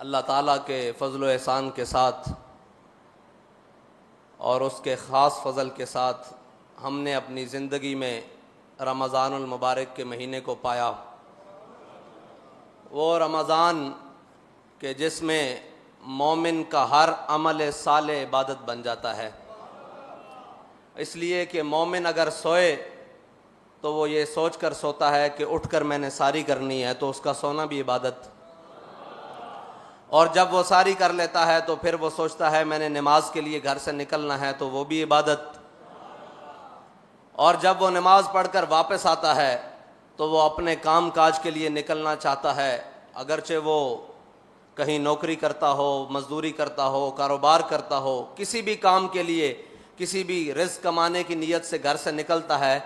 अल्लाह ताला के फ़ज़ल व एहसान के साथ और उसके ख़ास फ़ज़ल के साथ हमने अपनी ज़िंदगी में रमज़ानुल मुबारक के महीने को पाया। वो रमज़ान के जिसमें मोमिन का हर अमल साले इबादत बन जाता है, इसलिए कि मोमिन अगर सोए तो वो ये सोच कर सोता है कि उठकर मैंने सारी करनी है, तो उसका सोना भी इबादत। और जब वो सारी कर लेता है तो फिर वो सोचता है मैंने नमाज के लिए घर से निकलना है, तो वो भी इबादत। और जब वो नमाज पढ़कर वापस आता है तो वो अपने काम काज के लिए निकलना चाहता है, अगरचे वो कहीं नौकरी करता हो, मजदूरी करता हो, कारोबार करता हो, किसी भी काम के लिए, किसी भी रिज़्क़ कमाने की नीयत से घर से निकलता है,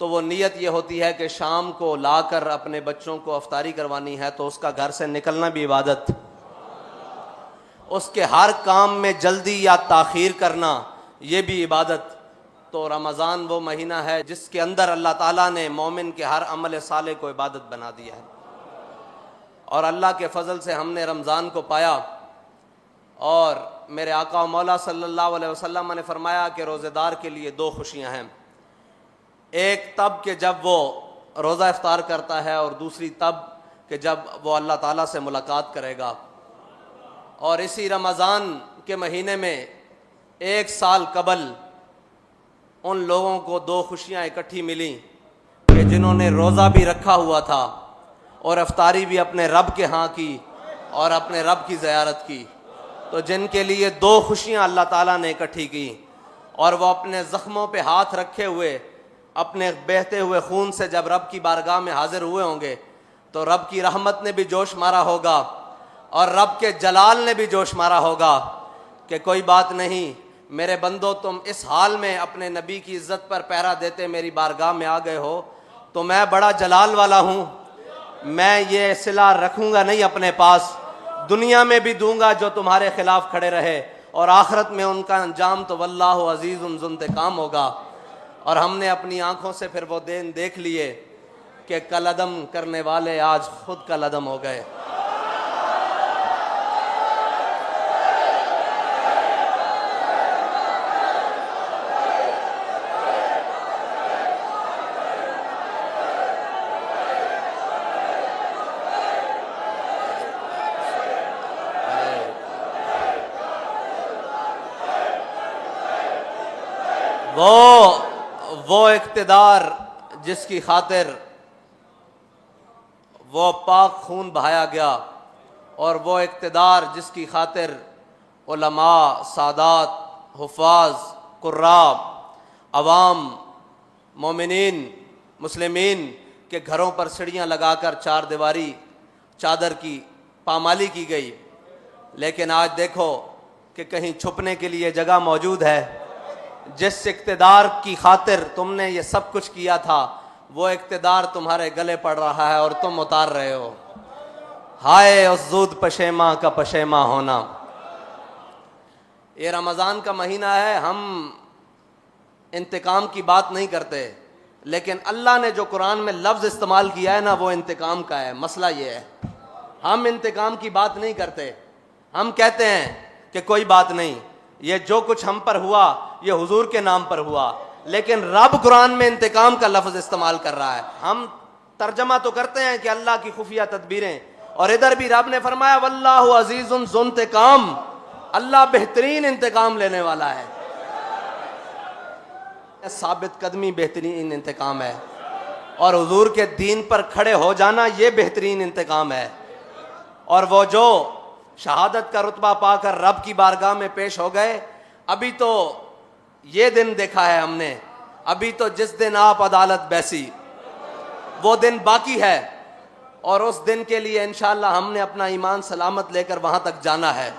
तो वो नीयत ये होती है कि शाम को लाकर अपने बच्चों को अफ्तारी करवानी है, तो उसका घर से निकलना भी इबादत। उसके हर काम में जल्दी या ताख़ीर करना ये भी इबादत। तो रमज़ान वो महीना है जिसके अंदर अल्लाह ताला ने मोमिन के हर अमल साले को इबादत बना दिया है। और अल्लाह के फ़ज़ल से हमने रमज़ान को पाया। और मेरे आका मौला सल्लल्लाहु अलैहि वसल्लम ने फरमाया कि रोज़ेदार के लिए दो खुशियाँ हैं, एक तब कि जब वो रोज़ा इफ्तार करता है, और दूसरी तब कि जब वो अल्लाह ताला से मुलाकात करेगा। और इसी रमज़ान के महीने में एक साल कबल उन लोगों को दो खुशियाँ इकट्ठी मिली कि जिन्होंने रोज़ा भी रखा हुआ था और इफ्तारी भी अपने रब के यहाँ की और अपने रब की ज़ियारत की। तो जिनके लिए दो खुशियाँ अल्लाह ताला ने इकट्ठी की, और वो अपने ज़ख्मों पे हाथ रखे हुए अपने बहते हुए खून से जब रब की बारगाह में हाजिर हुए होंगे, तो रब की रहमत ने भी जोश मारा होगा और रब के जलाल ने भी जोश मारा होगा कि कोई बात नहीं मेरे बंदो, तुम इस हाल में अपने नबी की इज़्ज़त पर पहरा देते मेरी बारगाह में आ गए हो, तो मैं बड़ा जलाल वाला हूँ, मैं ये सिला रखूँगा नहीं अपने पास, दुनिया में भी दूंगा जो तुम्हारे खिलाफ खड़े रहे, और आखिरत में उनका अंजाम तो वल्लाहु अज़ीज़ुन ज़ुंतिक़ाम होगा। और हमने अपनी आँखों से फिर वो दिन देख लिए कि कलअदम करने वाले आज खुद कलअदम हो गए। वो इक़्तिदार जिसकी खातिर वो पाक खून बहाया गया, और वो इक़्तिदार जिसकी खातिर उलमा, सादात, हुफ़ाज़, कुर्राब, अवाम, मोमिनीन, मुस्लिमीन के घरों पर सीढ़ियाँ लगाकर चार दीवारी चादर की पामाली की गई। लेकिन आज देखो कि कहीं छुपने के लिए जगह मौजूद है। जिस इक़्तिदार की खातिर तुमने ये सब कुछ किया था, वो इक़्तिदार तुम्हारे गले पड़ रहा है और तुम उतार रहे हो। हाय उस ज़ूद पशेमा का पशेमा होना। ये रमज़ान का महीना है, हम इंतकाम की बात नहीं करते, लेकिन अल्लाह ने जो कुरान में लफ्ज़ इस्तेमाल किया है ना, वो इंतकाम का है। मसला ये है, हम इंतकाम की बात नहीं करते। हम कहते हैं कि कोई बात नहीं, ये जो कुछ हम पर हुआ ये हुजूर के नाम पर हुआ, लेकिन रब कुरान में इंतकाम का लफ्ज़ इस्तेमाल कर रहा है। हम तर्जमा तो करते हैं कि अल्लाह की खुफिया तदबीरें, और इधर भी रब ने फरमाया वल्लाहु अज़ीज़ुन ज़ुंतिक़ाम, अल्लाह बेहतरीन इंतकाम लेने वाला है। साबित कदमी बेहतरीन इंतकाम है, और हुजूर के दीन पर खड़े हो जाना ये बेहतरीन इंतकाम है। और वो जो शहादत का रुतबा पाकर रब की बारगाह में पेश हो गए, अभी तो ये दिन देखा है हमने, अभी तो जिस दिन आप अदालत बैसी वो दिन बाकी है, और उस दिन के लिए इंशाअल्लाह हमने अपना ईमान सलामत लेकर वहां तक जाना है।